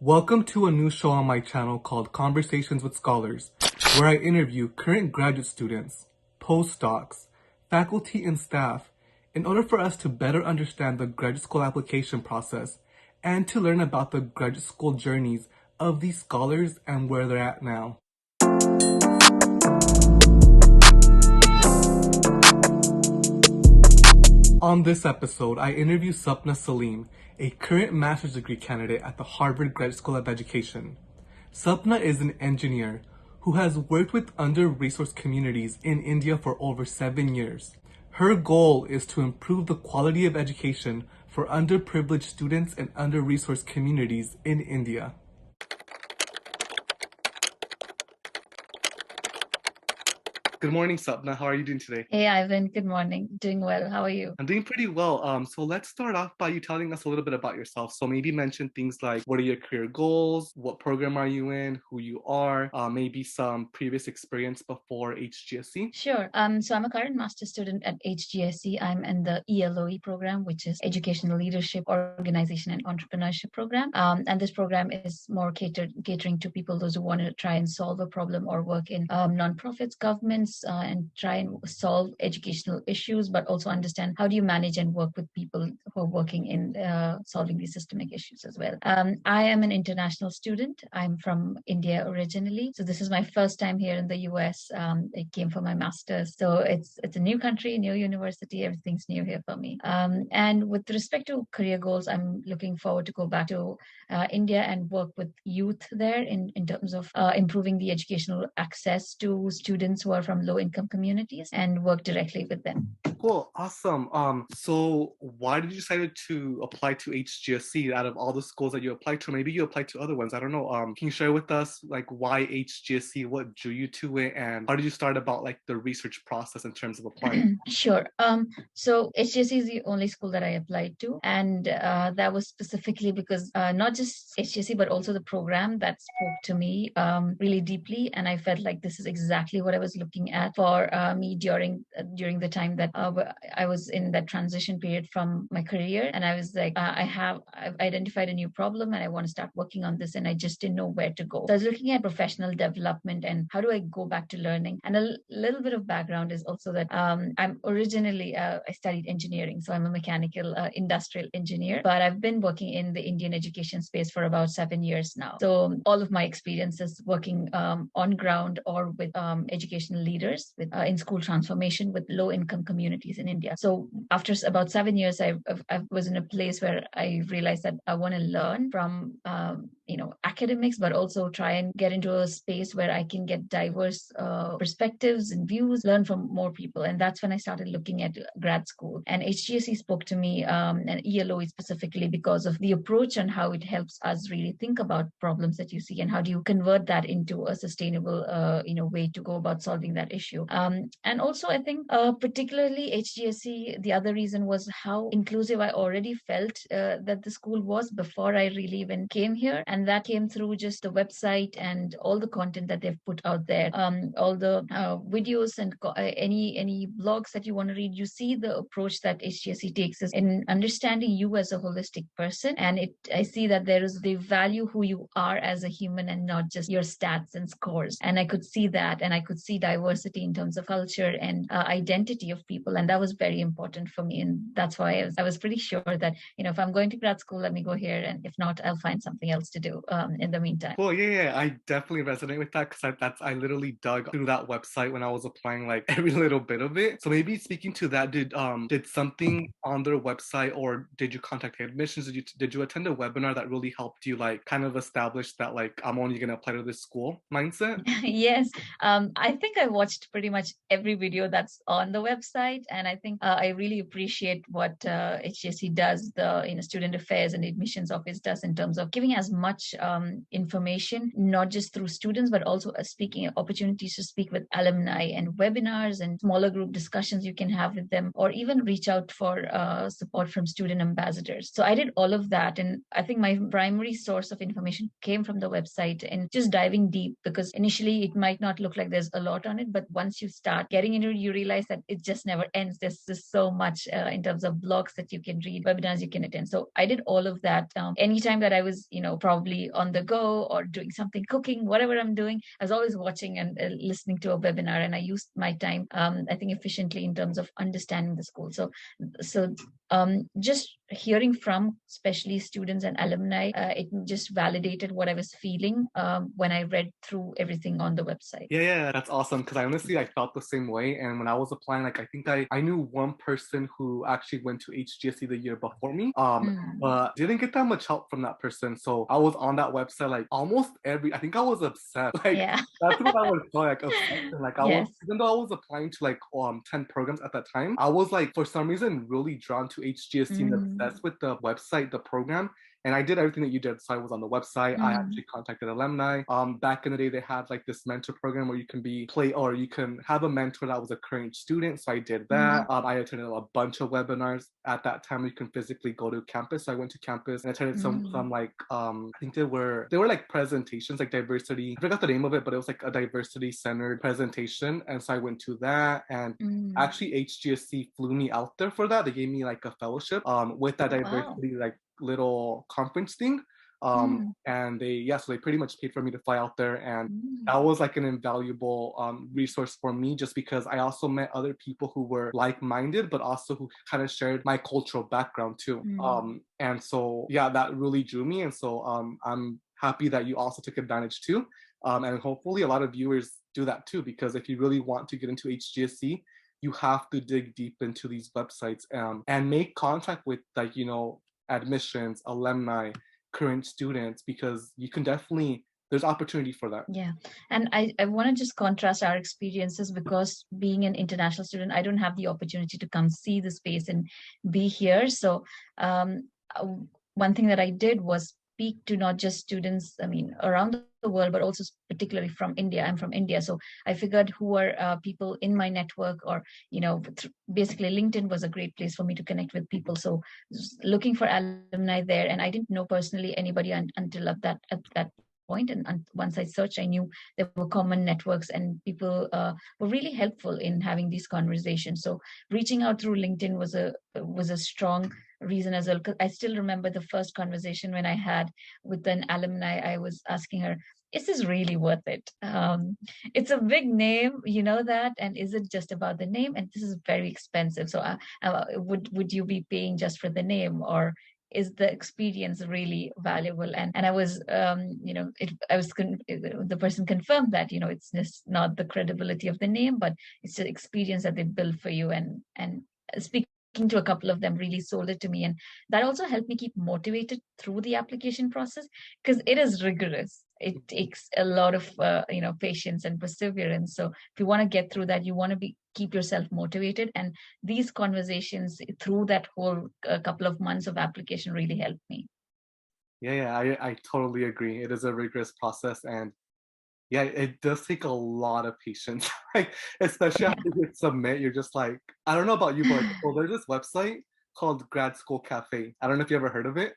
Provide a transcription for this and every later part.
Welcome to a new show on my channel called Conversations with Scholars, where I interview current graduate students, postdocs, faculty, and staff in order for us to better understand the graduate school application process and to learn about the graduate school journeys of these scholars and where they're at now. On this episode, I interview Sapna Salim, a current master's degree candidate at the Harvard Graduate School of Education. Sapna is an engineer who has worked with under-resourced communities in India for over 7 years. Her goal is to improve the quality of education for underprivileged students and under-resourced communities in India. Good morning, Sapna. How are you doing today? Hey, Ivan. Good morning. Doing well. How are you? I'm doing pretty well. So let's start off by you telling us a little bit about yourself. So maybe mention things like what are your career goals, what program are you in, who you are, maybe some previous experience before HGSE. Sure. So I'm a current master's student at HGSE. I'm in the ELOE program, which is Educational Leadership, Organization, and Entrepreneurship program. And this program is more catering to people, those who want to try and solve a problem or work in nonprofits, governments, and try and solve educational issues, but also understand how do you manage and work with people who are working in solving these systemic issues as well. I am an international student. I'm from India originally. So this is my first time here in the US. I came for my master's. So it's a new country, new university. Everything's new here for me. And with respect to career goals, I'm looking forward to go back to India and work with youth there in terms of improving the educational access to students who are from low-income communities and work directly with them. Cool, awesome. So why did you decide to apply to HGSE out of all the schools that you applied to? Maybe you applied to other ones. I don't know. Can you share with us like why HGSE, what drew you to it, and how did you start about like the research process in terms of applying? Sure. So HGSE is the only school that I applied to, and that was specifically because not just HGSE but also the program that spoke to me really deeply, and I felt like this is exactly what I was looking at for me during the time that I was in that transition period from my career, and I was like, I've identified a new problem, and I want to start working on this, and I just didn't know where to go. So I was looking at professional development and how do I go back to learning. And a little bit of background is also that I'm originally I studied engineering, so I'm a mechanical industrial engineer, but I've been working in the Indian education space for about 7 years now. So all of my experiences working on ground or with educational leaders in school transformation with low-income communities in India. So after about 7 years, I was in a place where I realized that I want to learn from academics, but also try and get into a space where I can get diverse perspectives and views, learn from more people. And that's when I started looking at grad school. And HGSE spoke to me, and ELOE specifically, because of the approach and how it helps us really think about problems that you see and how do you convert that into a sustainable way to go about solving that issue. And also, I think particularly HGSE, the other reason was how inclusive I already felt that the school was before I really even came here. And that came through just the website and all the content that they've put out there, all the videos and any blogs that you want to read. You see the approach that HGSE takes is in understanding you as a holistic person. And I see that they value who you are as a human and not just your stats and scores. And I could see that, and I could see diversity in terms of culture and identity of people. And that was very important for me. And that's why I was pretty sure that, if I'm going to grad school, let me go here. And if not, I'll find something else to do in the meantime. Well, yeah, I definitely resonate with that because I literally dug through that website when I was applying like every little bit of it. So maybe speaking to that, did something on their website, or did you contact admissions? Did you attend a webinar that really helped you like kind of establish that like I'm only gonna apply to this school mindset? Yes, I think I watched pretty much every video that's on the website, and I think I really appreciate what HGSE does, the student affairs and admissions office does in terms of giving as much information, not just through students, but also speaking opportunities to speak with alumni and webinars and smaller group discussions you can have with them, or even reach out for support from student ambassadors. So I did all of that, and I think my primary source of information came from the website and just diving deep, because initially it might not look like there's a lot on it, but once you start getting into it, you realize that it just never ends. There's just so much in terms of blogs that you can read, webinars you can attend. So I did all of that anytime that I was, probably on on the go or doing something, cooking, whatever I'm doing. I was always watching and listening to a webinar, and I used my time, I think, efficiently in terms of understanding the school. So just hearing from especially students and alumni, it just validated what I was feeling when I read through everything on the website. Yeah, that's awesome. Because I honestly, I felt the same way. And when I was applying, like I think I knew one person who actually went to HGSE the year before me, but didn't get that much help from that person. So I was on that website like almost I think I was obsessed. Like Yeah. that's what I would call like obsessed. And, like I was, Yes. even though I was applying to like 10 programs at that time, I was like for some reason really drawn to HGSE and obsessed with the website, the program. And I did everything that you did. So I was on the website. I actually contacted alumni. Back in the day, they had like this mentor program where you can have a mentor that was a current student. So I did that. I attended a bunch of webinars. At that time, you can physically go to campus. So I went to campus and attended some like I think they were like presentations, like diversity. I forgot the name of it, but it was like a diversity centered presentation. And so I went to that, and actually HGSC flew me out there for that. They gave me like a fellowship with that diversity like little conference thing. And so they pretty much paid for me to fly out there, and that was like an invaluable resource for me, just because I also met other people who were like-minded but also who kind of shared my cultural background too. And so yeah, that really drew me, and so I'm happy that you also took advantage too, and hopefully a lot of viewers do that too, because if you really want to get into HGSC, you have to dig deep into these websites and make contact with, like, admissions, alumni, current students, because you can definitely, there's opportunity for that. Yeah. And I want to just contrast our experiences, because being an international student, I don't have the opportunity to come see the space and be here. So one thing that I did was speak to not just students, I mean, around the world, but also particularly from India. I'm from India. So I figured who are people in my network, or, basically LinkedIn was a great place for me to connect with people. So looking for alumni there, and I didn't know personally anybody until at that point. And once I searched, I knew there were common networks, and people were really helpful in having these conversations. So reaching out through LinkedIn was a strong reason as well. Because I still remember the first conversation when I had with an alumni. I was asking her, is this really worth it? It's a big name, you know that, and is it just about the name? And this is very expensive. So would you be paying just for the name, or is the experience really valuable? And I was, the person confirmed that, it's just not the credibility of the name, but it's the experience that they build for you. And speaking to a couple of them really sold it to me. And that also helped me keep motivated through the application process, because it is rigorous. It takes a lot of, patience and perseverance. So if you want to get through that, you want to keep yourself motivated. And these conversations through that whole couple of months of application really helped me. Yeah, I totally agree. It is a rigorous process, and yeah, it does take a lot of patience. Like, especially after you hit submit, you're just like, I don't know about you, but like, well, there's this website called Grad School Cafe. I don't know if you ever heard of it.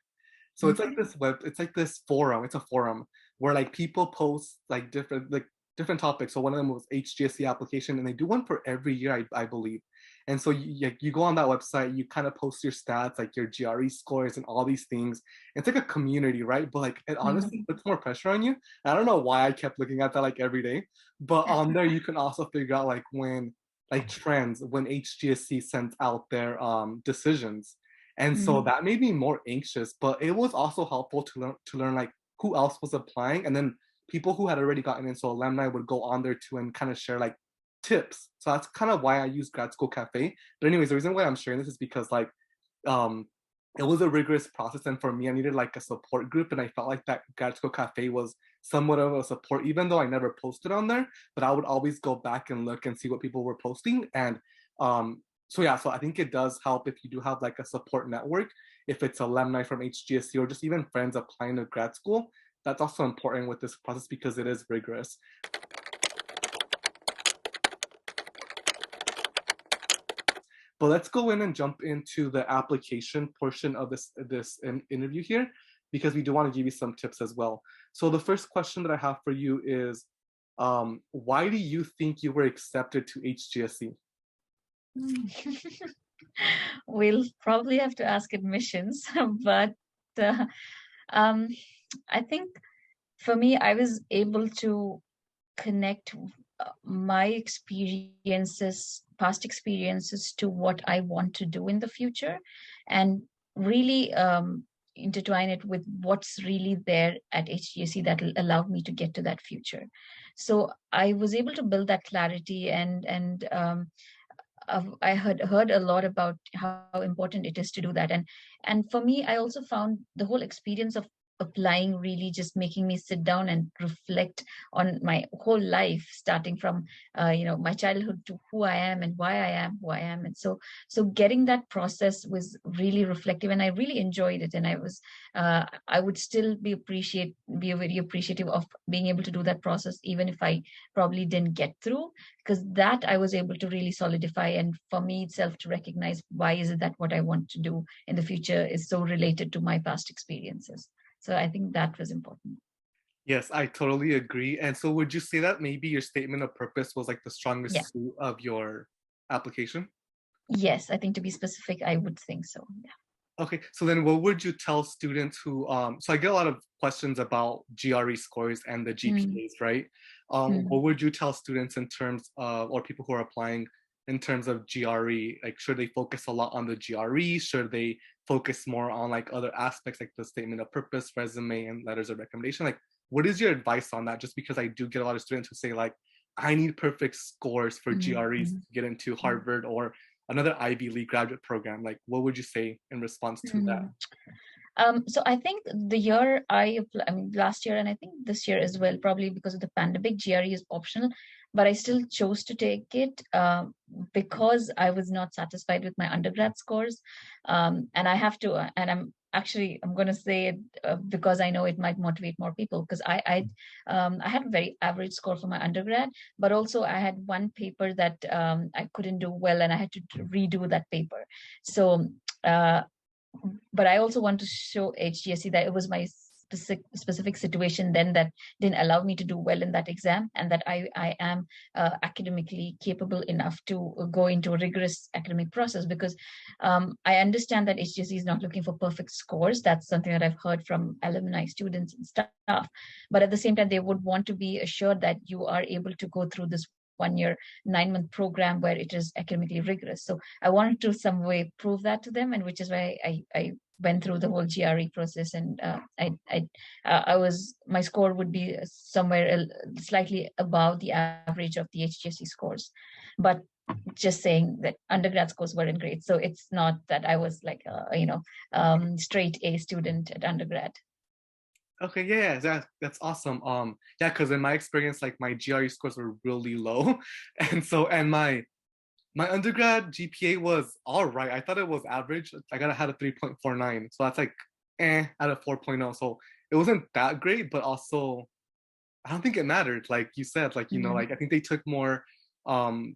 So it's like it's like this forum. It's a forum where like people post like different topics. So one of them was HGSE application, and they do one for every year, I believe. And so you go on that website, you kind of post your stats, like your GRE scores and all these things. It's like a community, right? But like it honestly puts more pressure on you. I don't know why I kept looking at that like every day, but on there you can also figure out like when like trends, when HGSE sends out their decisions. And so that made me more anxious, but it was also helpful to learn like who else was applying, and then people who had already gotten in. So alumni would go on there too and kind of share like tips. So that's kind of why I use Grad School Cafe. But anyways, the reason why I'm sharing this is because like it was a rigorous process, and for me, I needed like a support group, and I felt like that Grad School Cafe was somewhat of a support, even though I never posted on there. But I would always go back and look and see what people were posting, and so yeah, so I think it does help if you do have like a support network, if it's alumni from HGSC or just even friends applying to grad school. That's also important with this process because it is rigorous. But let's go in and jump into the application portion of this interview here, because we do want to give you some tips as well. So the first question that I have for you is, why do you think you were accepted to HGSC? We'll probably have to ask admissions, but I think for me, I was able to connect my experiences, past experiences, to what I want to do in the future, and really intertwine it with what's really there at HGSE that will allow me to get to that future. So I was able to build that clarity, and I heard a lot about how important it is to do that, and for me, I also found the whole experience of applying really just making me sit down and reflect on my whole life, starting from my childhood to who I am and why I am who I am. And so getting that process was really reflective, and I really enjoyed it. And I would still be very appreciative of being able to do that process, even if I probably didn't get through, because that I was able to really solidify, and for me itself to recognize why is it that what I want to do in the future is so related to my past experiences. So I think that was important. Yes, I totally agree. And so would you say that maybe your statement of purpose was like the Yeah. strongest suit of your application? Yes, I think to be specific, I would think so. Yeah. Okay, so then what would you tell students who, so I get a lot of questions about GRE scores and the Mm, GPAs, right? mm, What would you tell students in terms of, or people who are applying in terms of GRE? Like, should they focus a lot on the GRE? Should they focus more on like other aspects like the statement of purpose, resume, and letters of recommendation? Like, what is your advice on that? Just because I do get a lot of students who say like, I need perfect scores for mm, GREs mm, to get into mm, Harvard or another Ivy League graduate program. Like, what would you say in response to that? mm. So I think the year I mean, last year and I think this year as well, probably because of the pandemic, GRE is optional, but I still chose to take it because I was not satisfied with my undergrad scores, and I have to, and I'm going to say it because I know it might motivate more people, because I had a very average score for my undergrad, but also I had one paper that I couldn't do well, and I had to redo that paper. So. But I also want to show HGSE that it was my specific situation then that didn't allow me to do well in that exam, and that I am academically capable enough to go into a rigorous academic process, because I understand that HGSE is not looking for perfect scores. That's something that I've heard from alumni, students, and staff. But at the same time, they would want to be assured that you are able to go through this 1 year, 9-month program where it is academically rigorous. So I wanted to some way prove that to them, and which is why I went through the whole GRE process, and I was my score would be somewhere slightly above the average of the HGSE scores, but just saying that undergrad scores weren't great. So it's not that I was like straight A student at undergrad. Okay, yeah, that's awesome. Yeah, because in my experience, like my GRE scores were really low, and my undergrad GPA was all right. I thought it was average. Had a 3.49, so that's like out of 4.0. So it wasn't that great, but also I don't think it mattered. Like you said, like Mm, like I think they took more. Um,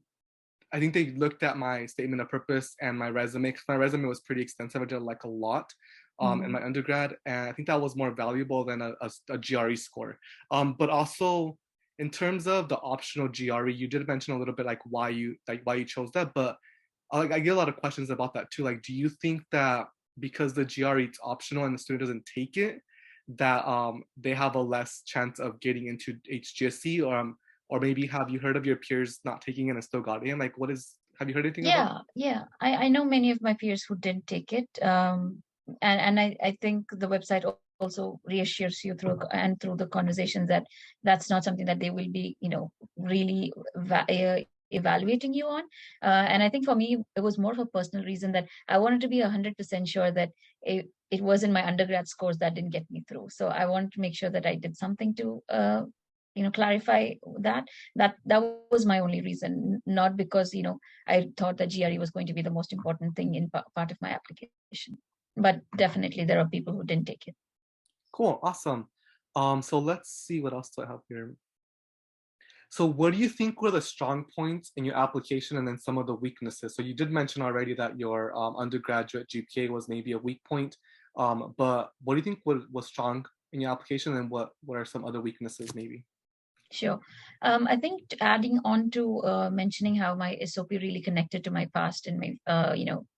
I think they looked at my statement of purpose and my resume, because my resume was pretty extensive. I did like a lot in mm. my undergrad, and I think that was more valuable than a GRE score. But also in terms of the optional GRE, you did mention a little bit like why you chose that, but like I get a lot of questions about that too. Like, do you think that because the GRE is optional and the student doesn't take it, that they have a less chance of getting into HGSE, or maybe have you heard of your peers not taking it and still got in? Like, have you heard anything about Yeah, yeah. I know many of my peers who didn't take it. And I think the website also reassures you through the conversations that that's not something that they will be, really evaluating you on. And I think for me, it was more of a personal reason that I wanted to be 100% sure that it wasn't my undergrad scores that didn't get me through. So I wanted to make sure that I did something to, clarify that was my only reason, not because I thought that GRE was going to be the most important thing in part of my application. But definitely there are people who didn't take it. Cool, awesome. So let's see what else do I have here. So what do you think were the strong points in your application and then some of the weaknesses? So you did mention already that your undergraduate GPA was maybe a weak point, but what do you think was strong in your application, and what are some other weaknesses maybe? Sure. I think adding on to mentioning how my SOP really connected to my past and my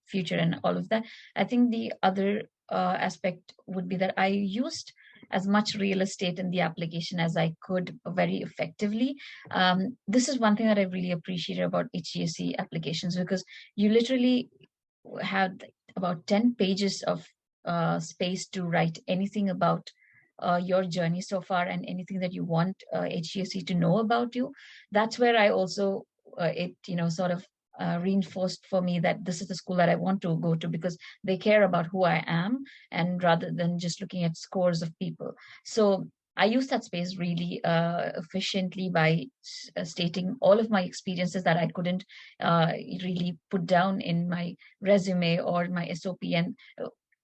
future and all of that. I think the other aspect would be that I used as much real estate in the application as I could very effectively. This is one thing that I really appreciated about HGSE applications, because you literally have about 10 pages of space to write anything about your journey so far and anything that you want HGSE to know about you. That's where I also, it, sort of reinforced for me that this is the school that I want to go to, because they care about who I am, and rather than just looking at scores of people. So I use that space really efficiently by stating all of my experiences that I couldn't really put down in my resume or my SOP. And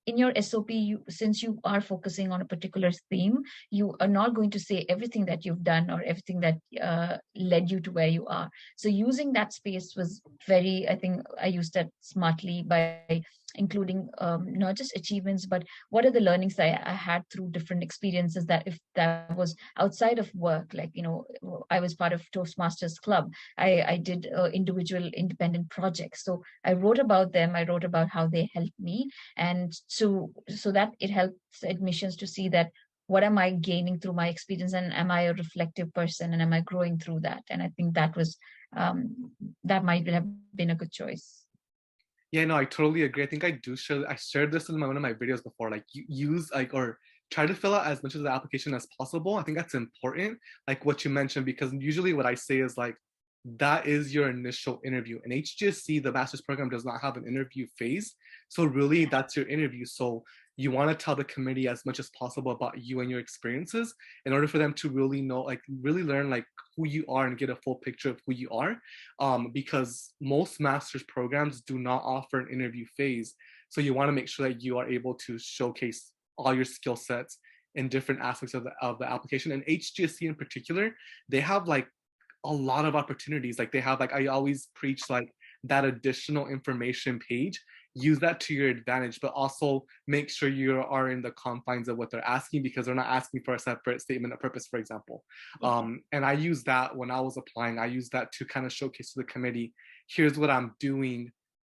in your SOP, since you are focusing on a particular theme, you are not going to say everything that you've done or everything that led you to where you are. So using that space was very, I think I used that smartly by including not just achievements, but what are the learnings that I had through different experiences, that if that was outside of work, like, I was part of Toastmasters Club. I did individual independent projects. So I wrote about them. I wrote about how they helped me. And so that it helps admissions to see that what am I gaining through my experience, and am I a reflective person, and am I growing through that? And I think that was that might have been a good choice. Yeah, no, I totally agree. I think I shared this in one of my videos before. Like, use like, or try to fill out as much of the application as possible. I think that's important, like what you mentioned, because usually what I say is like, that is your initial interview. In HGSC, the master's program does not have an interview phase. So really that's your interview. So you want to tell the committee as much as possible about you and your experiences in order for them to really know, like really learn like who you are and get a full picture of who you are. Because most master's programs do not offer an interview phase. So you want to make sure that you are able to showcase all your skill sets in different aspects of the application. And HGSC in particular, they have like a lot of opportunities. Like they have, like, I always preach like that additional information page, use that to your advantage, but also make sure you are in the confines of what they're asking, because they're not asking for a separate statement of purpose, for example. And I use that when I was applying. I used that to kind of showcase to the committee, here's what I'm doing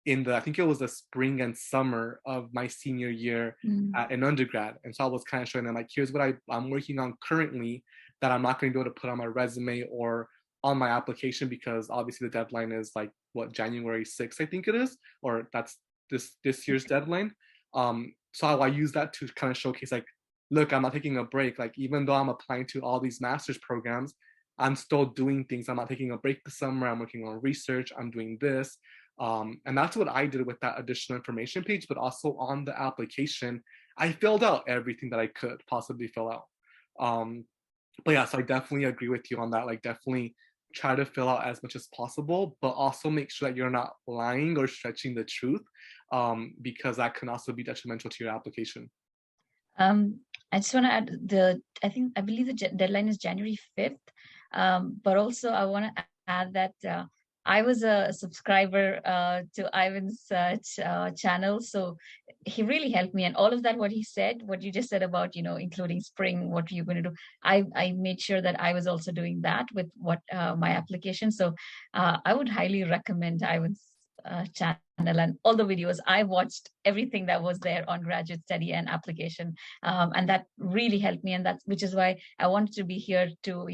in I think it was the spring and summer of my senior year in undergrad. And so I was kind of showing them like, here's what I'm working on currently that I'm not going to be able to put on my resume or on my application, because obviously the deadline is like what, January 6th, I think it is, or that's this year's deadline. So I use that to kind of showcase like, look, I'm not taking a break. Like, even though I'm applying to all these master's programs, I'm still doing things. I'm not taking a break this summer. I'm working on research. I'm doing this. And that's what I did with that additional information page, but also on the application, I filled out everything that I could possibly fill out. But yeah, so I definitely agree with you on that. Like, definitely try to fill out as much as possible, but also make sure that you're not lying or stretching the truth, because that can also be detrimental to your application. I just want to add I believe the deadline is January 5th. But also I want to add that I was a subscriber to Ivan's channel. So he really helped me, and all of that, what he said, what you just said about, including spring, what you're going to do. I made sure that I was also doing that with what my application. So I would highly recommend Ivan's channel and all the videos. I watched everything that was there on graduate study and application, and that really helped me. And that's which is why I wanted to be here to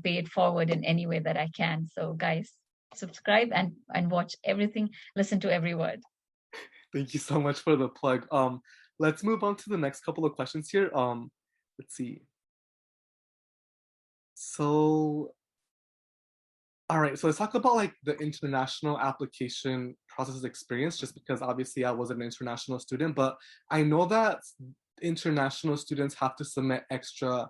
pay it forward in any way that I can. So guys, subscribe and watch everything, listen to every word. Thank you so much for the plug. Let's move on to the next couple of questions here. Let's see. So all right, so let's talk about like the international application process experience, just because obviously I was an international student, but I know that international students have to submit extra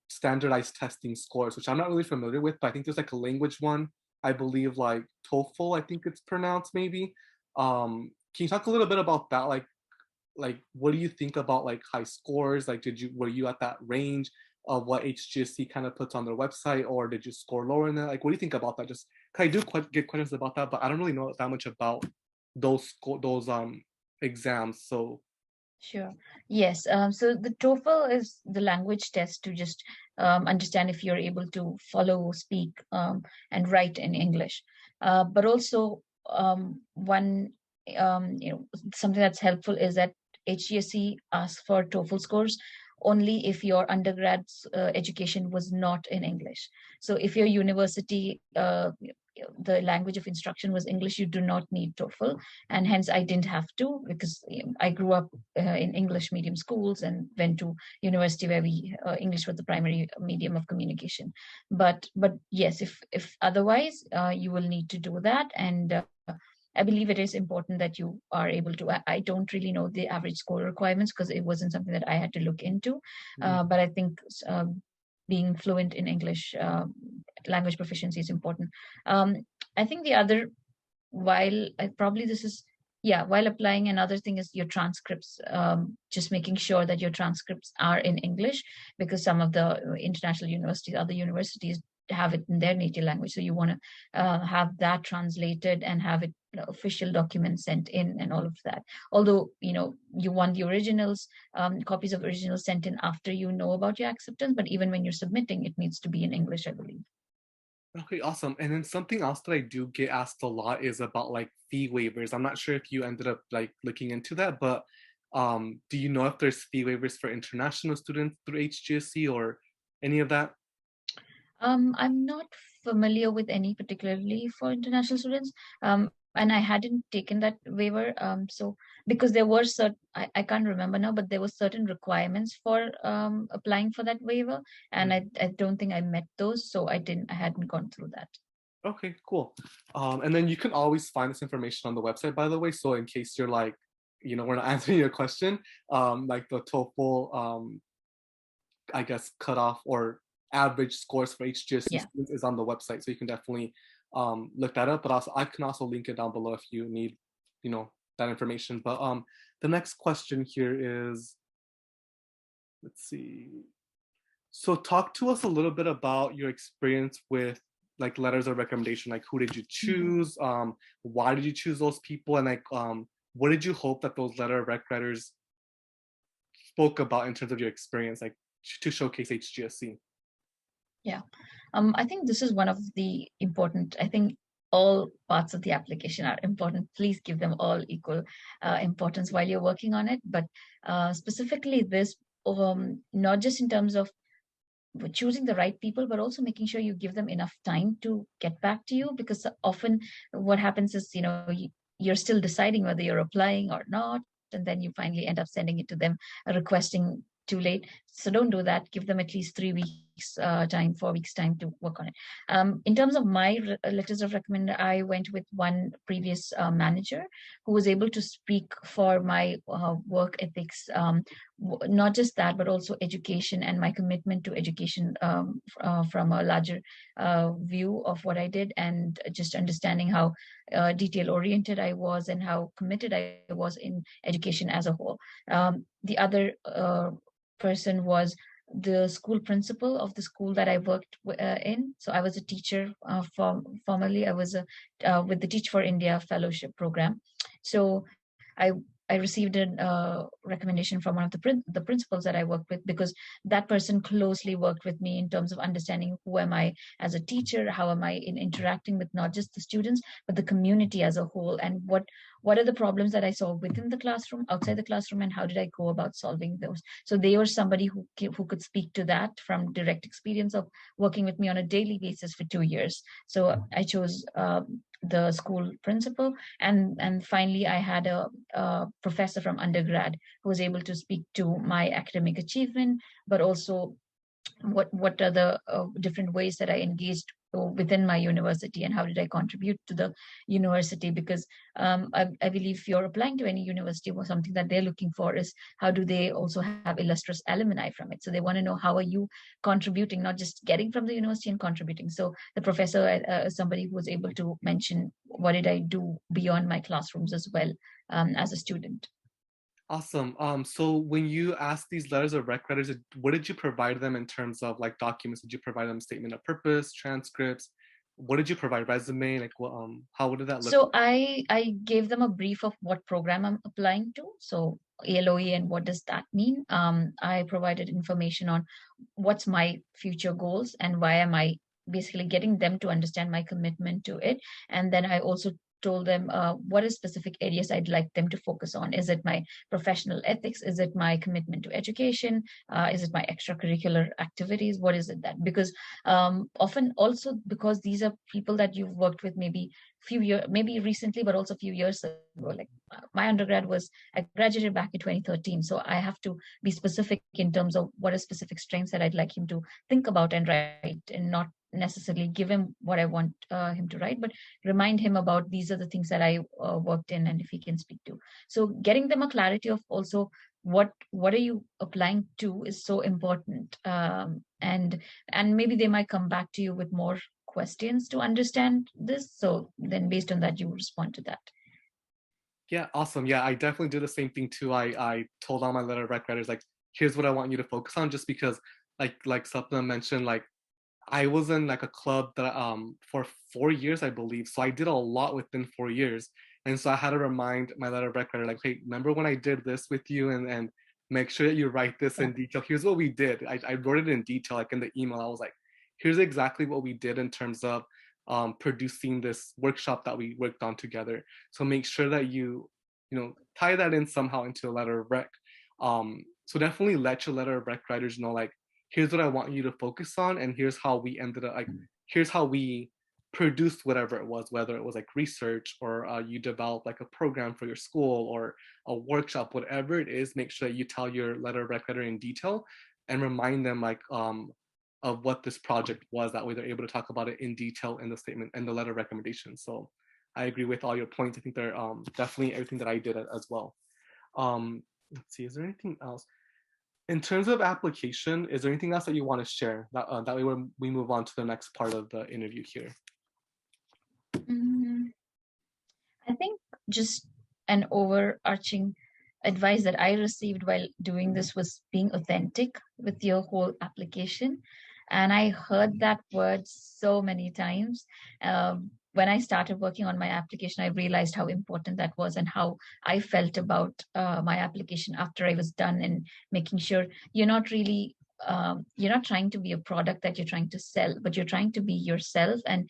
standardized testing scores, which I'm not really familiar with, but I think there's like a language one, I believe like TOEFL, I think it's pronounced maybe. Can you talk a little bit about that? Like what do you think about like high scores? Like were you at that range of what HGSC kind of puts on their website, or did you score lower in that? Like, what do you think about that? Just I do get questions about that, but I don't really know that much about those exams. So sure. Yes. So the TOEFL is the language test to just understand if you're able to follow, speak, and write in English. But also one something that's helpful is that HGSE asks for TOEFL scores only if your undergrad's education was not in English. So if your university, the language of instruction was English, you do not need TOEFL. And hence I didn't have to, because I grew up in English medium schools and went to university where English was the primary medium of communication. But yes, if otherwise, you will need to do that. And I believe it is important that you are able to. I don't really know the average score requirements because it wasn't something that I had to look into. But I think being fluent in English, language proficiency is important. I think the other, while probably this is, yeah, while applying, another thing is your transcripts. Just making sure that your transcripts are in English, because some of the international universities, other universities, have it in their native language. So you want to have that translated and have it official documents sent in and all of that. Although, you want the originals, copies of originals sent in after you know about your acceptance, but even when you're submitting, it needs to be in English, I believe. Okay, awesome. And then something else that I do get asked a lot is about like fee waivers. I'm not sure if you ended up like looking into that, but do you know if there's fee waivers for international students through HGSE or any of that? I'm not familiar with any particularly for international students. And I hadn't taken that waiver. So because there were I can't remember now, but there were certain requirements for applying for that waiver, and I don't think I met those, so I hadn't gone through that. Okay, cool. And then you can always find this information on the website, by the way. So in case you're like, we're not answering your question, like the TOEFL, I guess, cutoff or average scores for HGSE students is on the website. So you can definitely look that up. But also, I can also link it down below if you need, that information. But the next question here is, let's see. So talk to us a little bit about your experience with like letters of recommendation. Like, who did you choose? Why did you choose those people? And like, what did you hope that those letter of rec writers spoke about in terms of your experience, like to showcase HGSE? Yeah, I think this is one of the important. I think all parts of the application are important. Please give them all equal importance while you're working on it. But specifically this, not just in terms of choosing the right people, but also making sure you give them enough time to get back to you, because often what happens is, you're still deciding whether you're applying or not, and then you finally end up sending it to them, requesting too late. So don't do that. Give them at least 3 weeks time, 4 weeks time to work on it. In terms of my letters of recommend, I went with one previous manager who was able to speak for my work ethics, not just that, but also education and my commitment to education, from a larger view of what I did, and just understanding how detail oriented I was and how committed I was in education as a whole. The other person was the school principal of the school that I worked in. So I was a teacher formerly. I was with the Teach for India fellowship program. So I I received a recommendation from one of the principals that I worked with, because that person closely worked with me in terms of understanding who am I as a teacher, how am I in interacting with not just the students but the community as a whole, and what are the problems that I saw within the classroom, outside the classroom, and how did I go about solving those. So they were somebody who could speak to that from direct experience of working with me on a daily basis for 2 years. So I chose the school principal, and finally I had a professor from undergrad who was able to speak to my academic achievement, but also what are the different ways that I engaged within my university, and how did I contribute to the university. Because I believe if you're applying to any university, or something that they're looking for is how do they also have illustrious alumni from it. So they want to know how are you contributing, not just getting from the university and contributing. So the professor is somebody who was able to mention what did I do beyond my classrooms as well, as a student. Awesome. So when you asked these letters of rec writers, what did you provide them in terms of like documents? Did you provide them statement of purpose, transcripts? What did you provide? Resume? Like what? How did that look? So I gave them a brief of what program I'm applying to. So ALOE and what does that mean? I provided information on what's my future goals and why am I basically getting them to understand my commitment to it. And then I also told them what are specific areas I'd like them to focus on. Is it my professional ethics? Is it my commitment to education? Is it my extracurricular activities? What is it that? Because often also because these are people that you've worked with maybe few years, maybe recently, but also a few years ago. Like my undergrad was, I graduated back in 2013. So I have to be specific in terms of what are specific strengths that I'd like him to think about and write, and not necessarily give him what I want him to write, but remind him about these are the things that I worked in and if he can speak to. So getting them a clarity of also what are you applying to is so important. And maybe they might come back to you with more questions to understand this. So then based on that, you respond to that. Yeah, awesome. Yeah, I definitely do the same thing too. I told all my letter rec writers like, here's what I want you to focus on, just because like Sapna mentioned, like I was in like a club that for 4 years, I believe. So I did a lot within 4 years. And so I had to remind my letter rec writer, like, hey, remember when I did this with you, and make sure that you write this Yeah. in detail. Here's what we did. I wrote it in detail, like in the email. I was like, here's exactly what we did in terms of producing this workshop that we worked on together. So make sure that you tie that in somehow into a letter of rec. So definitely let your letter of rec writers know, like, here's what I want you to focus on, and here's how we ended up, like, here's how we produced whatever it was, whether it was like research or you develop like a program for your school or a workshop, whatever it is. Make sure that you tell your letter of rec writer in detail and remind them like of what this project was. That way they're able to talk about it in detail in the statement and the letter of recommendation. So I agree with all your points. I think they're definitely everything that I did as well. Let's see, is there anything else? In terms of application, is there anything else that you want to share? That way we move on to the next part of the interview here. Mm, I think just an overarching advice that I received while doing this was being authentic with your whole application. And I heard that word so many times. When I started working on my application, I realized how important that was and how I felt about my application after I was done, and making sure you're not trying to be a product that you're trying to sell, but you're trying to be yourself and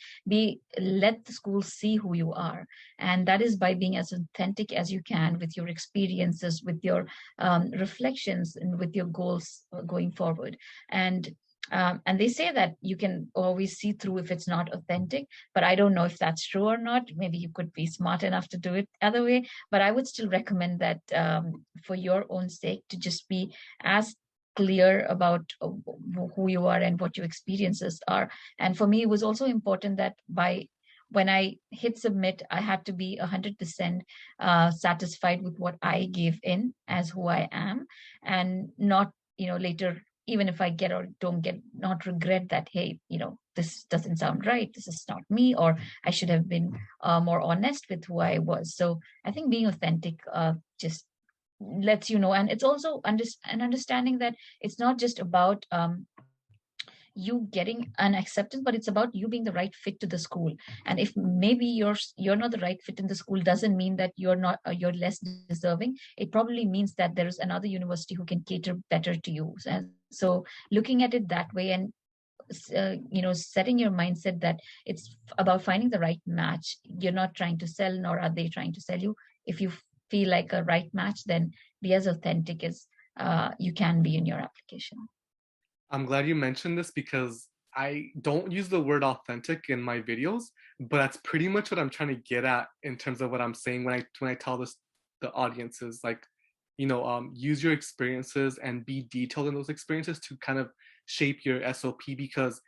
let the school see who you are. And that is by being as authentic as you can with your experiences, with your reflections, and with your goals going forward. And they say that you can always see through if it's not authentic, but I don't know if that's true or not. Maybe you could be smart enough to do it other way, but I would still recommend that for your own sake, to just be as clear about who you are and what your experiences are. And for me, it was also important that when I hit submit, I had to be 100% satisfied with what I gave in as who I am, and not, later, even if I get or don't get, not regret that, hey, this doesn't sound right. This is not me, or I should have been more honest with who I was. So I think being authentic just lets you know. And it's also an understanding that it's not just about you getting an acceptance, but it's about you being the right fit to the school. And if maybe you're not the right fit in the school, doesn't mean that you're less deserving. It probably means that there is another university who can cater better to you. And so looking at it that way, and setting your mindset that it's about finding the right match. You're not trying to sell, nor are they trying to sell you. If you feel like a right match, then be as authentic as you can be in your application. I'm glad you mentioned this because I don't use the word authentic in my videos, but that's pretty much what I'm trying to get at in terms of what I'm saying when I tell this the audiences, like, use your experiences and be detailed in those experiences to kind of shape your SOP. Because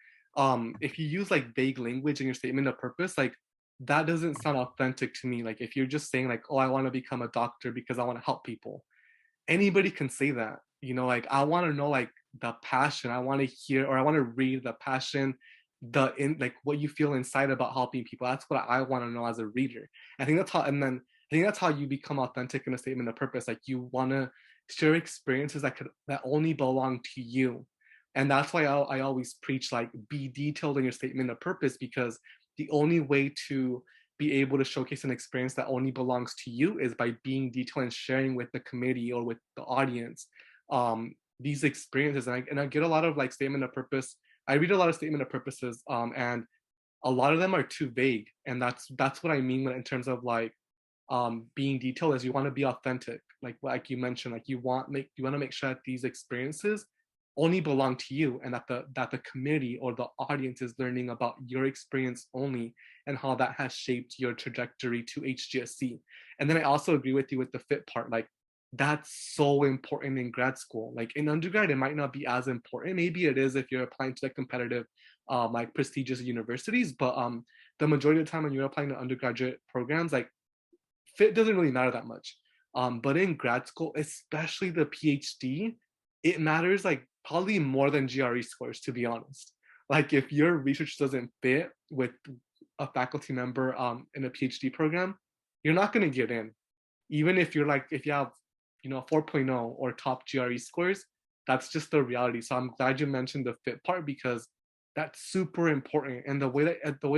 if you use like vague language in your statement of purpose, like that doesn't sound authentic to me. Like if you're just saying like, oh, I want to become a doctor because I want to help people, anybody can say that. Like I want to know like the passion. I want to hear, or I want to read the passion, like what you feel inside about helping people. That's what I want to know as a reader. I think that's how, and then I think that's how you become authentic in a statement of purpose. Like you want to share experiences that only belong to you. And that's why I always preach like be detailed in your statement of purpose, because the only way to be able to showcase an experience that only belongs to you is by being detailed and sharing with the committee or with the audience these experiences. And I get a lot of like statement of purpose. I read a lot of statement of purposes, and a lot of them are too vague, and that's what I mean in terms of like being detailed. Is you want to be authentic, like you mentioned, like you want to make sure that these experiences only belong to you, and that the community or the audience is learning about your experience only, and how that has shaped your trajectory to HGSC. And then I also agree with you with the fit part. Like that's so important in grad school. Like in undergrad, it might not be as important. Maybe it is if you're applying to like competitive, like prestigious universities. But the majority of the time when you're applying to undergraduate programs, like fit doesn't really matter that much. But in grad school, especially the PhD, it matters like probably more than GRE scores, to be honest. Like if your research doesn't fit with a faculty member in a PhD program, you're not going to get in. Even if you're like, if you have, 4.0 or top GRE scores, that's just the reality. So I'm glad you mentioned the fit part, because that's super important. And the way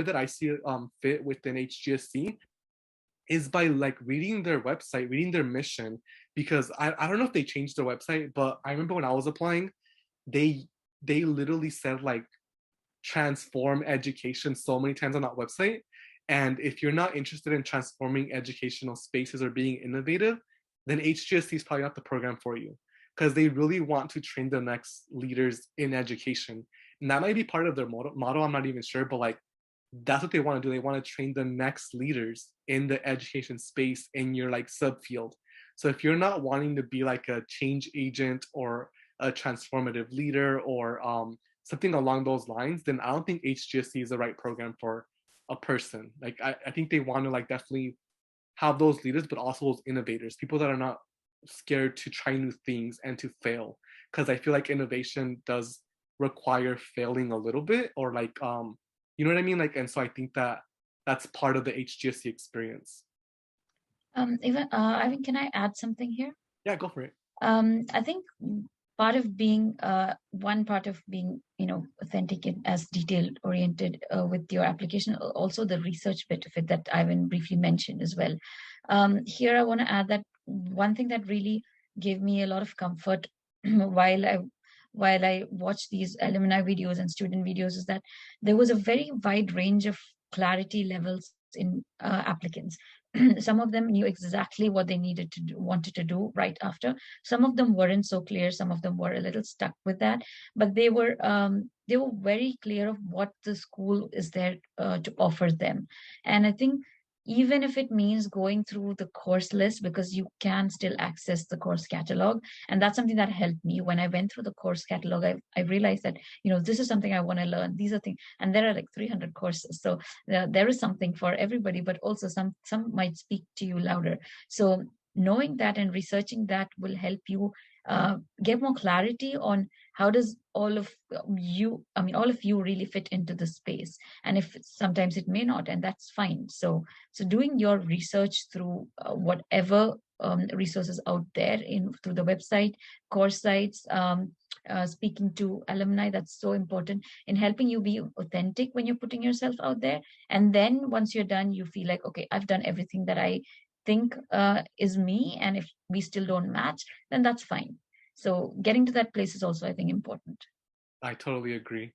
that I see it fit within HGSC is by like reading their website, reading their mission, because I don't know if they changed their website, but I remember when I was applying, they they literally said like transform education so many times on that website. And if you're not interested in transforming educational spaces or being innovative, then HGSC is probably not the program for you, because they really want to train the next leaders in education. And that might be part of their motto, I'm not even sure, but like that's what they want to do. They want to train the next leaders in the education space in your like subfield. So if you're not wanting to be like a change agent or a transformative leader or something along those lines, then I don't think HGSC is the right program for a person. Like I think they want to like definitely have those leaders, but also those innovators, people that are not scared to try new things and to fail. Because I feel like innovation does require failing a little bit, or like you know what I mean? Like, and so I think that that's part of the HGSC experience. I mean, can I add something here? Yeah, go for it. I think part of being one part of being, authentic and as detail oriented with your application, also the research bit of it that Ivan briefly mentioned as well. Here I want to add that one thing that really gave me a lot of comfort while I watched these alumni videos and student videos is that there was a very wide range of clarity levels in applicants. Some of them knew exactly what they needed to do, wanted to do right after. Some of them weren't so clear. Some of them were a little stuck with that, but they were very clear of what the school is there to offer them. And I think even if it means going through the course list, because you can still access the course catalog, and that's something that helped me when I went through the course catalog. I realized that this is something I want to learn. These are things, and there are like 300 courses, so there is something for everybody, but also some might speak to you louder. So knowing that and researching that will help you get more clarity on how does all of you really fit into the space. And if sometimes it may not, and that's fine. So doing your research through whatever resources out there through the website, course sites, speaking to alumni, that's so important in helping you be authentic when you're putting yourself out there. And then once you're done, you feel like, okay, I've done everything that I think is me. And if we still don't match, then that's fine. So getting to that place is also, I think, important. I totally agree.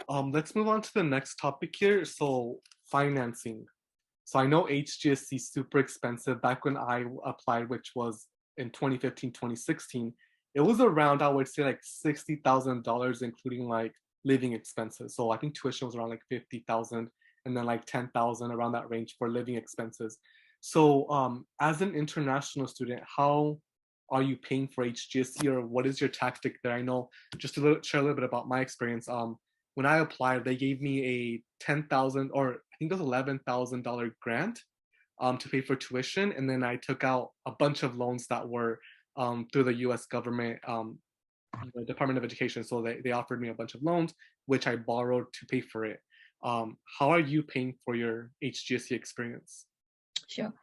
Let's move on to the next topic here. So financing. So I know HGSC is super expensive. Back when I applied, which was in 2015, 2016, it was around, I would say, like $60,000, including like living expenses. So I think tuition was around like 50,000, and then like 10,000 around that range for living expenses. So as an international student, how are you paying for HGSC, or what is your tactic there? I know, just to share a little bit about my experience. When I applied, they gave me a 10,000, or I think it was $11,000 grant to pay for tuition, and then I took out a bunch of loans that were through the U.S. government, the Department of Education. So they offered me a bunch of loans, which I borrowed to pay for it. How are you paying for your HGSC experience? Sure.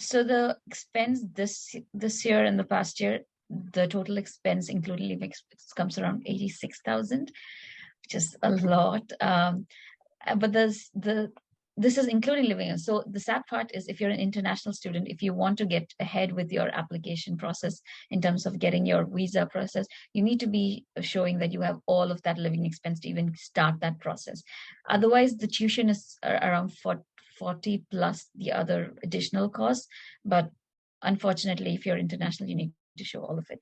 So the expense this year and the past year, the total expense, including living expenses, comes around 86,000, which is a lot. But the this is including living in. So the sad part is if you're an international student, if you want to get ahead with your application process in terms of getting your visa process, you need to be showing that you have all of that living expense to even start that process. Otherwise, the tuition is around 40 plus the other additional costs. But unfortunately, if you're international, you need to show all of it.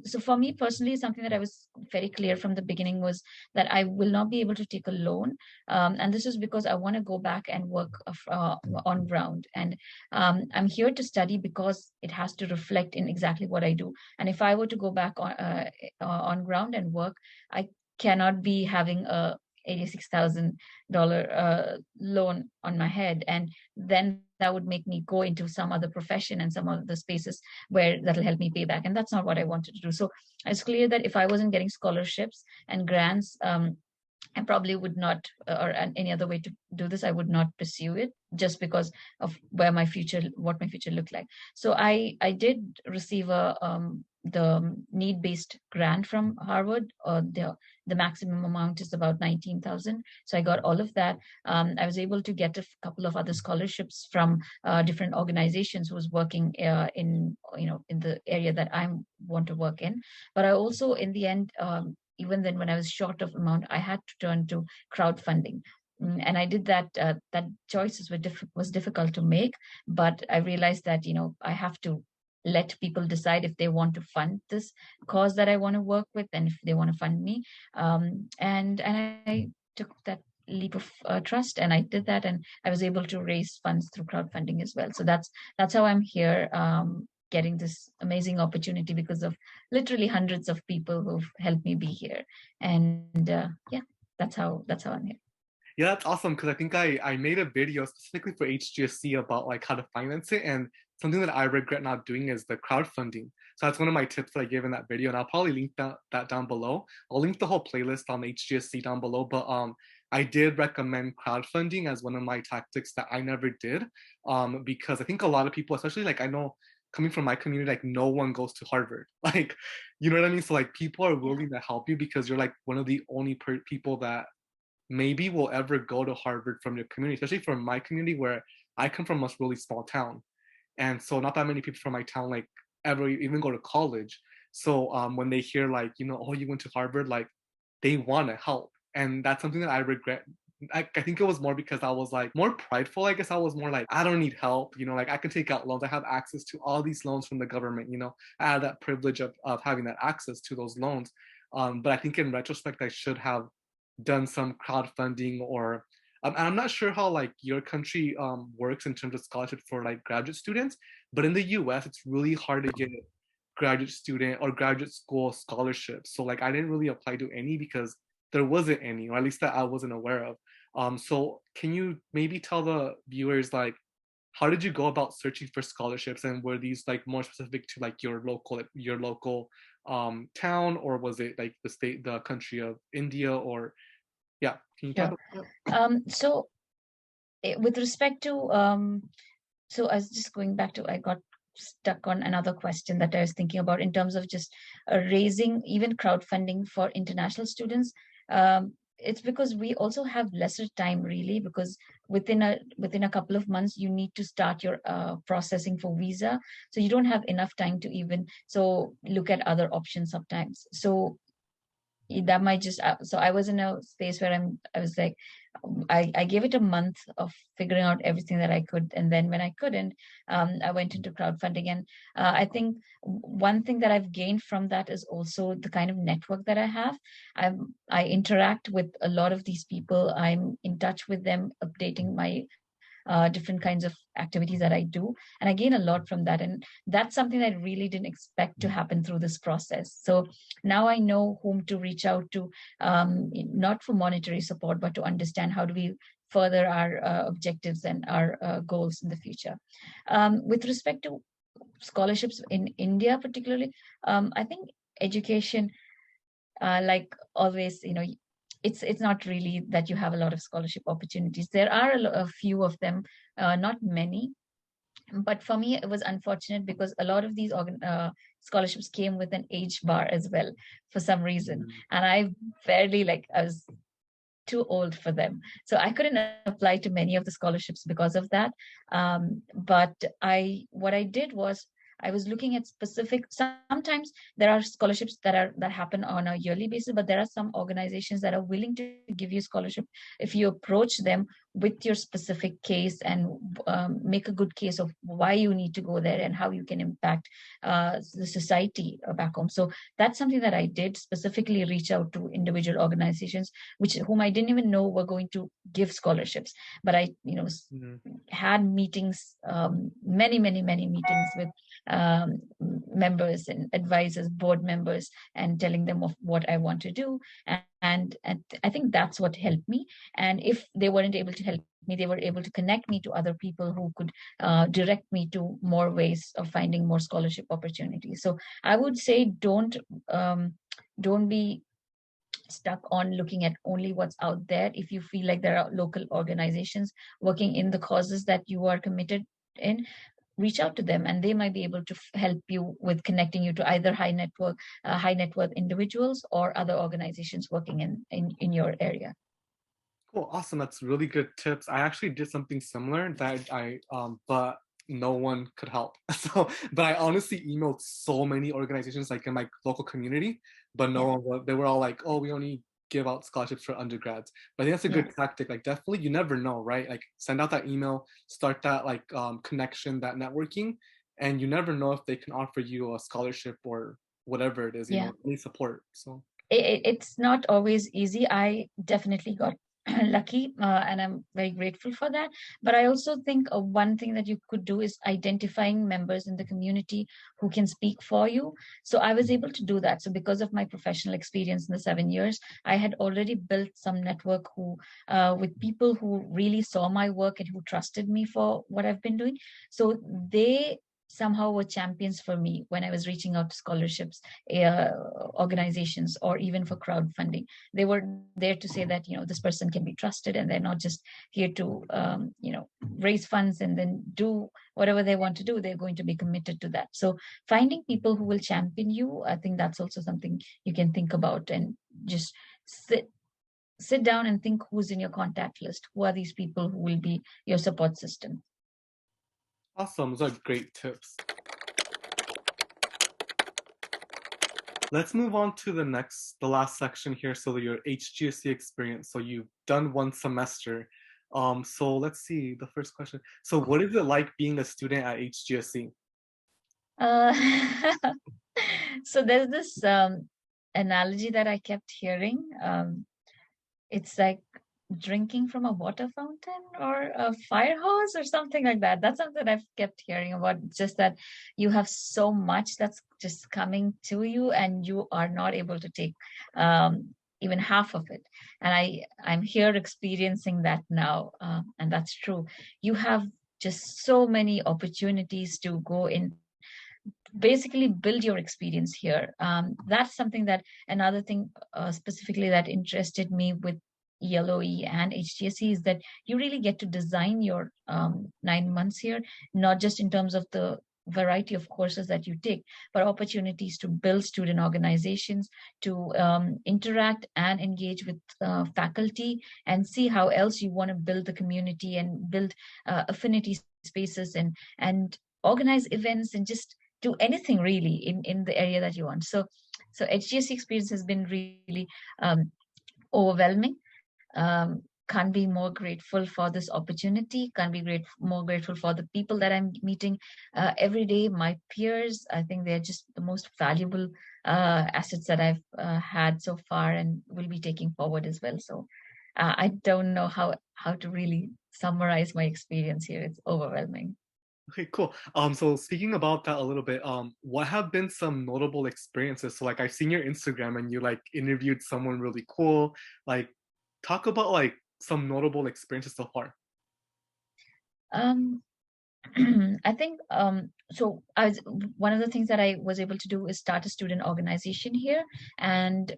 So for me personally, something that I was very clear from the beginning was that I will not be able to take a loan, and this is because I want to go back and work on ground. And I'm here to study because it has to reflect in exactly what I do. And if I were to go back on ground and work, I cannot be having a $86,000 loan on my head, and then that would make me go into some other profession and some other spaces where that'll help me pay back. And that's not what I wanted to do. So it's clear that if I wasn't getting scholarships and grants, I probably would not, or any other way to do this, I would not pursue it just because of what my future looked like. So I did receive the need-based grant from Harvard. The maximum amount is about 19,000. So I got all of that. I was able to get a couple of other scholarships from different organizations who was working in the area that I want to work in. But I also, in the end, even then when I was short of amount, I had to turn to crowdfunding. And I did that. That choices was difficult to make, but I realized that I have to let people decide if they want to fund this cause that I want to work with, and if they want to fund me. And I took that leap of trust, and I did that, and I was able to raise funds through crowdfunding as well. So that's how I'm here. Getting this amazing opportunity because of literally hundreds of people who've helped me be here. And yeah, that's how I'm here. Yeah, that's awesome because I think I made a video specifically for HGSE about like how to finance it, and something that I regret not doing is the crowdfunding. So that's one of my tips that I gave in that video, and I'll probably link that down below. I'll link the whole playlist on HGSE down below, but I did recommend crowdfunding as one of my tactics that I never did, because I think a lot of people, especially like I know coming from my community, like no one goes to Harvard, like you know what I mean. So like people are willing to help you because you're like one of the only people that maybe will ever go to Harvard from your community, especially from my community where I come from a really small town. And so not that many people from my town like ever even go to college. So when they hear like, oh, you went to Harvard, like they want to help. And that's something that I regret. I think it was more because I was like more prideful. I guess I was more like, I don't need help. Like I can take out loans. I have access to all these loans from the government. I had that privilege of having that access to those loans. But I think in retrospect, I should have done some crowdfunding or and I'm not sure how like your country works in terms of scholarship for like graduate students, but in the US it's really hard to get graduate student or graduate school scholarships. So like I didn't really apply to any because there wasn't any, or at least that I wasn't aware of. So can you maybe tell the viewers like how did you go about searching for scholarships, and were these like more specific to like your local town, or was it like the country of India, or yeah, can you talk about that? So with respect to so I was just going back to, I got stuck on another question that I was thinking about in terms of just raising even crowdfunding for international students. It's because we also have lesser time really, because within a couple of months you need to start your processing for visa, so you don't have enough time to even look at other options sometimes. So that might just so I was in a space where I was like, I gave it a month of figuring out everything that I could, and then when I couldn't, I went into crowdfunding. And I think one thing that I've gained from that is also the kind of network that I have. I interact with a lot of these people. I'm in touch with them, updating my different kinds of activities that I do. And I gain a lot from that. And that's something I really didn't expect to happen through this process. So now I know whom to reach out to, not for monetary support, but to understand how do we further our objectives and our goals in the future. With respect to scholarships in India, particularly, I think education, like always, it's not really that you have a lot of scholarship opportunities. There are a few of them, not many. But for me, it was unfortunate because a lot of these scholarships came with an age bar as well for some reason. And I barely I was too old for them. So I couldn't apply to many of the scholarships because of that. But what I did was I was looking at specific. Sometimes there are scholarships that happen on a yearly basis, but there are some organizations that are willing to give you scholarship if you approach them with your specific case and make a good case of why you need to go there and how you can impact the society back home. So that's something that I did, specifically reach out to individual organizations whom I didn't even know were going to give scholarships. But I, had meetings, many meetings with members and advisors, board members, and telling them of what I want to do. And I think that's what helped me. And if they weren't able to help me, they were able to connect me to other people who could direct me to more ways of finding more scholarship opportunities. So I would say don't be stuck on looking at only what's out there. If you feel like there are local organizations working in the causes that you are committed in, reach out to them, and they might be able to help you with connecting you to either high net worth individuals or other organizations working in your area. Cool, awesome. That's really good tips. I actually did something similar that but no one could help. So, but I honestly emailed so many organizations like in my local community, but no one. They were all like, "Oh, we only give out scholarships for undergrads." But I think that's a good tactic. Like, definitely, you never know, right? Like, send out that email, start that like connection, that networking, and you never know if they can offer you a scholarship or whatever it is. Any support. So it's not always easy. I definitely got lucky, and I'm very grateful for that. But I also think one thing that you could do is identifying members in the community who can speak for you. So I was able to do that. So because of my professional experience in the 7 years, I had already built some network with people who really saw my work and who trusted me for what I've been doing. So they somehow were champions for me when I was reaching out to scholarships, organizations, or even for crowdfunding. They were there to say that this person can be trusted, and they're not just here to raise funds and then do whatever they want to do. They're going to be committed to that. So finding people who will champion you, I think that's also something you can think about, and just sit down and think who's in your contact list. Who are these people who will be your support system? awesome. Those are great tips. Let's move on to the last section here. So your HGSE experience. So you've done one semester. So let's see the first question. So what is it like being a student at HGSE? So there's this analogy that I kept hearing. It's like drinking from a water fountain or a fire hose or something like that. That's something I've kept hearing about. Just that you have so much that's just coming to you, and you are not able to take even half of it. And I'm here experiencing that now, and that's true. You have just so many opportunities to go in, basically build your experience here. That's something that another thing specifically that interested me with ELOE and HGSE is that you really get to design your 9 months here, not just in terms of the variety of courses that you take, but opportunities to build student organizations, to interact and engage with faculty, and see how else you want to build the community and build affinity spaces and organize events and just do anything really in the area that you want. So HGSE experience has been really overwhelming. Can't be more grateful for this opportunity. Can't be more grateful for the people that I'm meeting every day. My peers, I think they're just the most valuable assets that I've had so far and will be taking forward as well. So I don't know how to really summarize my experience here. It's overwhelming. Okay, cool. So speaking about that a little bit, what have been some notable experiences? So like I've seen your Instagram and you like interviewed someone really cool. Like talk about like some notable experiences so far. I think so one of the things that I was able to do is start a student organization here, and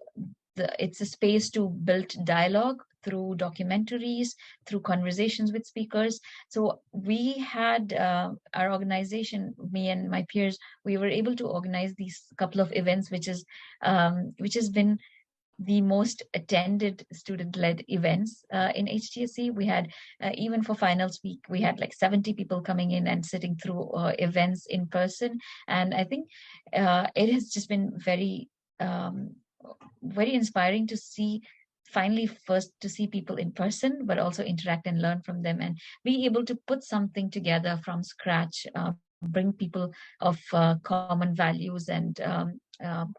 it's a space to build dialogue through documentaries, through conversations with speakers. So we had our organization, me and my peers, we were able to organize these couple of events, which has been the most attended student-led events in HGSE. We had, even for finals week, we had like 70 people coming in and sitting through events in person. And I think it has just been um, very inspiring to see, finally, first to see people in person, but also interact and learn from them, and be able to put something together from scratch, bring people of common values and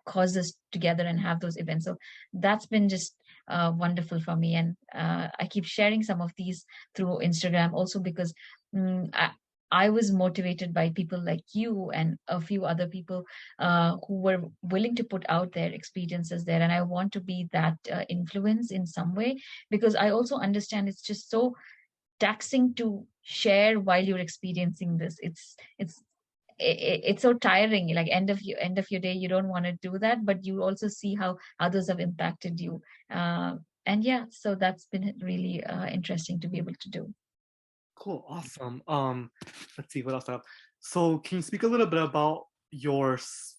causes together and have those events. So that's been just wonderful for me. And I keep sharing some of these through Instagram also because mm, I, I was motivated by people like you and a few other people who were willing to put out their experiences there. And I want to be that influence in some way, because I also understand it's just so taxing to share while you're experiencing this. It's so tiring. Like end of your day, you don't want to do that, but you also see how others have impacted you. And yeah, so that's been really interesting to be able to do. Cool, awesome. Let's see what else I have. So, can you speak a little bit about your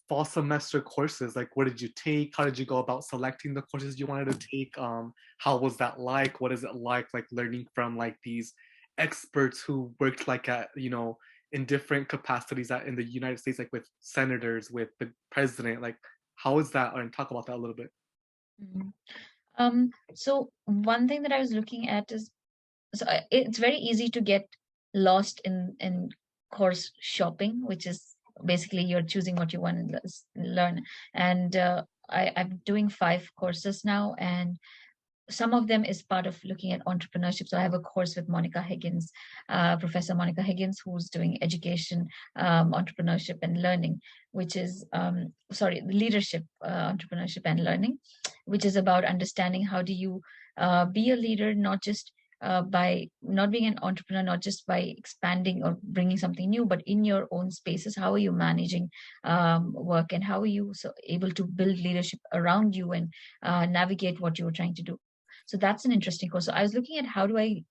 fall semester courses? Like, what did you take? How did you go about selecting the courses you wanted to take? How was that like? What is it like learning from like these experts who worked like at, in different capacities in the United States, like with senators, with the president? Like, how is that? And talk about that a little bit. Mhm. So one thing that I was looking at is, it's very easy to get lost in course shopping, which is basically you're choosing what you want to learn. And I'm doing 5 courses now, and some of them is part of looking at entrepreneurship. So I have a course with Monica Higgins, Professor Monica Higgins, who's doing education, entrepreneurship, and learning, which is leadership, entrepreneurship, and learning, which is about understanding how do you be a leader, not just by not being an entrepreneur, not just by expanding or bringing something new, but in your own spaces. How are you managing work, and how are you able to build leadership around you and navigate what you're trying to do? So that's an interesting course. So I was looking at how do I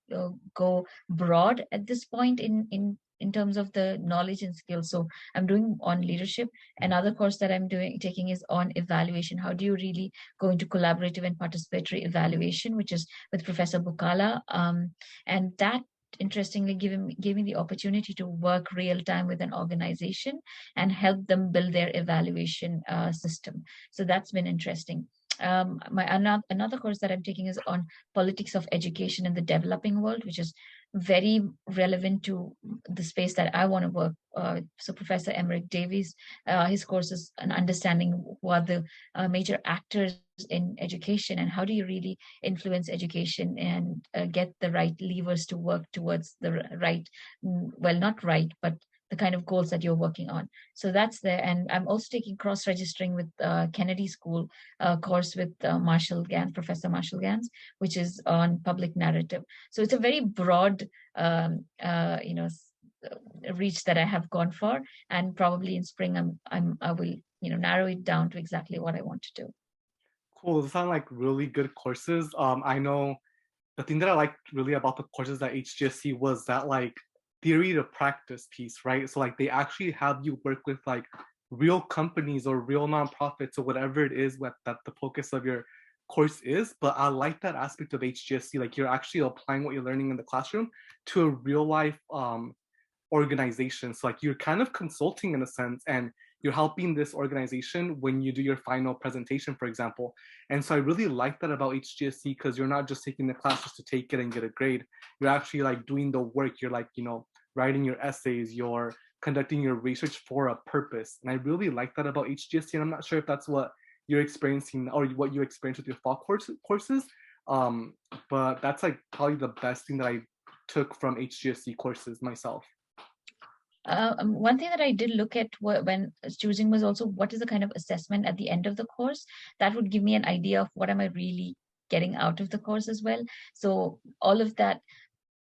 go broad at this point in terms of the knowledge and skills. So I'm doing on leadership. Another course that I'm taking is on evaluation. How do you really go into collaborative and participatory evaluation, which is with Professor Bukala. And that interestingly gave me the opportunity to work real time with an organization and help them build their evaluation system. So that's been interesting. My another course that I'm taking is on politics of education in the developing world, which is very relevant to the space that I want to work. So Professor Emmerich Davies, his course is an understanding who are the major actors in education, and how do you really influence education and get the right levers to work towards the right, well, not right, but the kind of goals that you're working on. So that's there. And I'm also taking cross-registering with Kennedy School course with Professor Marshall Gans, which is on public narrative. So it's a very broad, reach that I have gone for. And probably in spring, I will, narrow it down to exactly what I want to do. Cool. Those sound like really good courses. I know the thing that I liked really about the courses at HGSC was that like theory to practice piece, right? So like they actually have you work with like real companies or real nonprofits or whatever it is that the focus of your course is. But I like that aspect of HGSC, like you're actually applying what you're learning in the classroom to a real life organization. So like you're kind of consulting in a sense, and you're helping this organization when you do your final presentation, for example. And so I really like that about HGSC, because you're not just taking the class just to take it and get a grade. You're actually like doing the work. You're like, writing your essays, you're conducting your research for a purpose. And I really like that about HGSC. And I'm not sure if that's what you're experiencing or what you experience with your fall courses. But that's like probably the best thing that I took from HGSC courses myself. One thing that I did look at when choosing was also what is the kind of assessment at the end of the course that would give me an idea of what am I really getting out of the course as well. So all of that,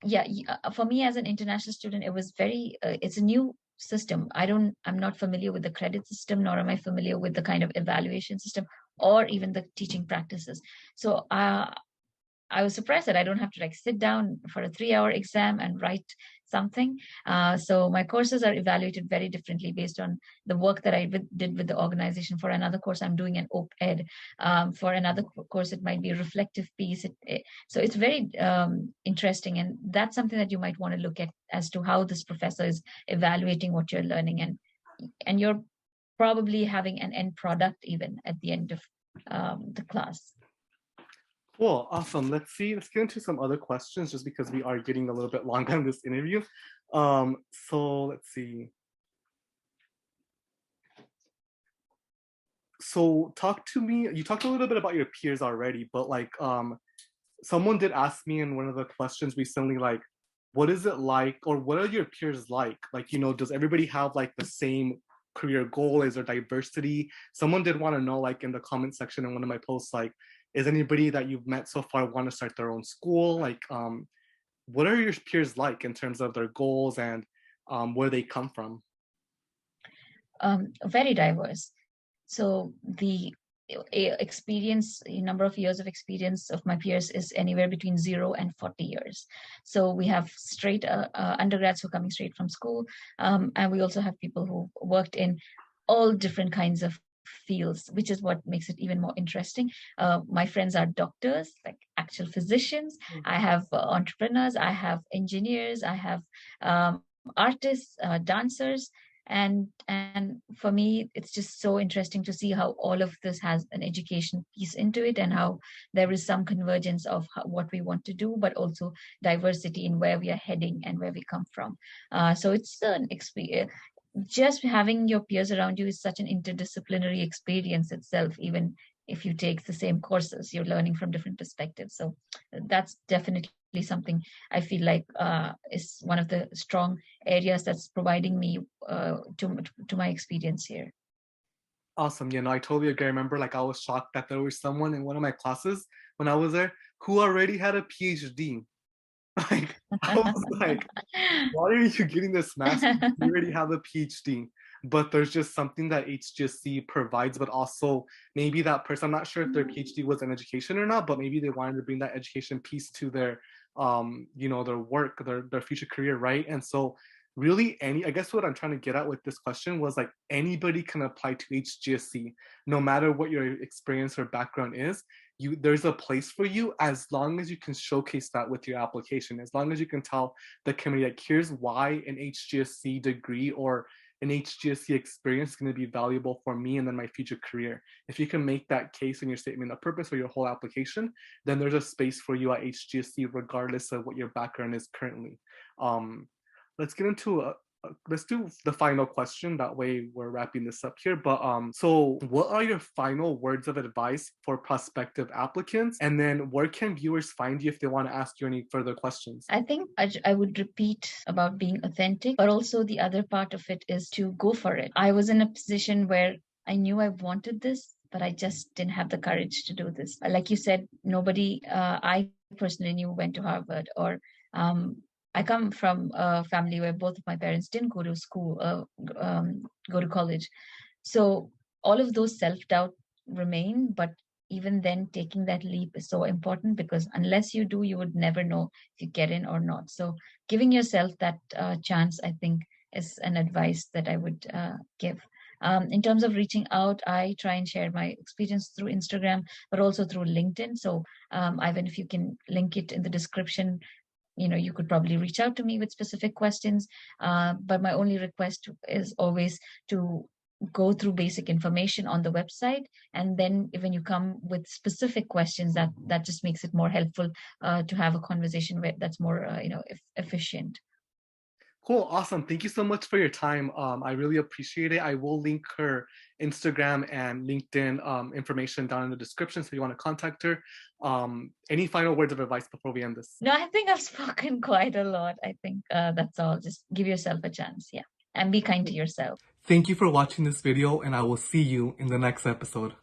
yeah, for me as an international student, it was it's a new system. I'm not familiar with the credit system, nor am I familiar with the kind of evaluation system or even the teaching practices. So I was surprised that I don't have to like sit down for a 3-hour exam and write something. So my courses are evaluated very differently based on the work that I did with the organization. For another course, I'm doing an op-ed. For another course, it might be a reflective piece. So it's very interesting, and that's something that you might want to look at as to how this professor is evaluating what you're learning, and you're probably having an end product even at the end of the class. Cool, awesome. Let's get into some other questions just because we are getting a little bit long on this interview. So let's see. So talk to me, you talked a little bit about your peers already, but like someone did ask me in one of the questions recently, like, what is it like, or what are your peers like? Like, you know, does everybody have like the same career goal? Is there diversity? Someone did want to know, like in the comment section in one of my posts, like, is anybody that you've met so far want to start their own school? Like, what are your peers like in terms of their goals and where they come from? Very diverse. So the number of years of experience of my peers is anywhere between 0 and 40 years. So we have straight undergrads who are coming straight from school, and we also have people who worked in all different kinds of fields, which is what makes it even more interesting. My friends are doctors, like actual physicians. I have entrepreneurs, I have engineers, I have artists, dancers. And for me, it's just so interesting to see how all of this has an education piece into it, and how there is some convergence of what we want to do, but also diversity in where we are heading and where we come from. So it's an experience. Just having your peers around you is such an interdisciplinary experience itself. Even if you take the same courses, you're learning from different perspectives. So that's definitely something I feel like is one of the strong areas that's providing me to my experience here. Awesome. You know, I totally agree. I remember like I was shocked that there was someone in one of my classes when I was there who already had a PhD. Like, I was like, why are you getting this master's? You already have a PhD. But there's just something that HGSE provides, but also maybe that person, I'm not sure if their PhD was in education or not, but maybe they wanted to bring that education piece to their, you know, their work, their future career, right? And so really I guess what I'm trying to get at with this question was like anybody can apply to HGSE, no matter what your experience or background is. There's a place for you as long as you can showcase that with your application, as long as you can tell the committee like, here's why an HGSE degree or an HGSE experience is going to be valuable for me and then my future career. If you can make that case in your statement of purpose or your whole application, then there's a space for you at HGSE regardless of what your background is currently. Let's get into let's do the final question. That way we're wrapping this up here. But so what are your final words of advice for prospective applicants? And then where can viewers find you if they want to ask you any further questions? I think I would repeat about being authentic, but also the other part of it is to go for it. I was in a position where I knew I wanted this, but I just didn't have the courage to do this. Like you said, nobody I personally knew went to Harvard, or I come from a family where both of my parents didn't go to school, go to college. So all of those self-doubt remain, but even then taking that leap is so important, because unless you do, you would never know if you get in or not. So giving yourself that chance, I think, is an advice that I would give. In terms of reaching out, I try and share my experience through Instagram, but also through LinkedIn. So Ivan, if you can link it in the description, you know, you could probably reach out to me with specific questions. But my only request is always to go through basic information on the website, and then when you come with specific questions, that just makes it more helpful to have a conversation where that's more efficient. Cool, awesome. Thank you so much for your time. I really appreciate it. I will link her Instagram and LinkedIn information down in the description, so if you want to contact her. Any final words of advice before we end this? No, I think I've spoken quite a lot. I think that's all. Just give yourself a chance, yeah, and be kind to yourself. Thank you for watching this video, and I will see you in the next episode.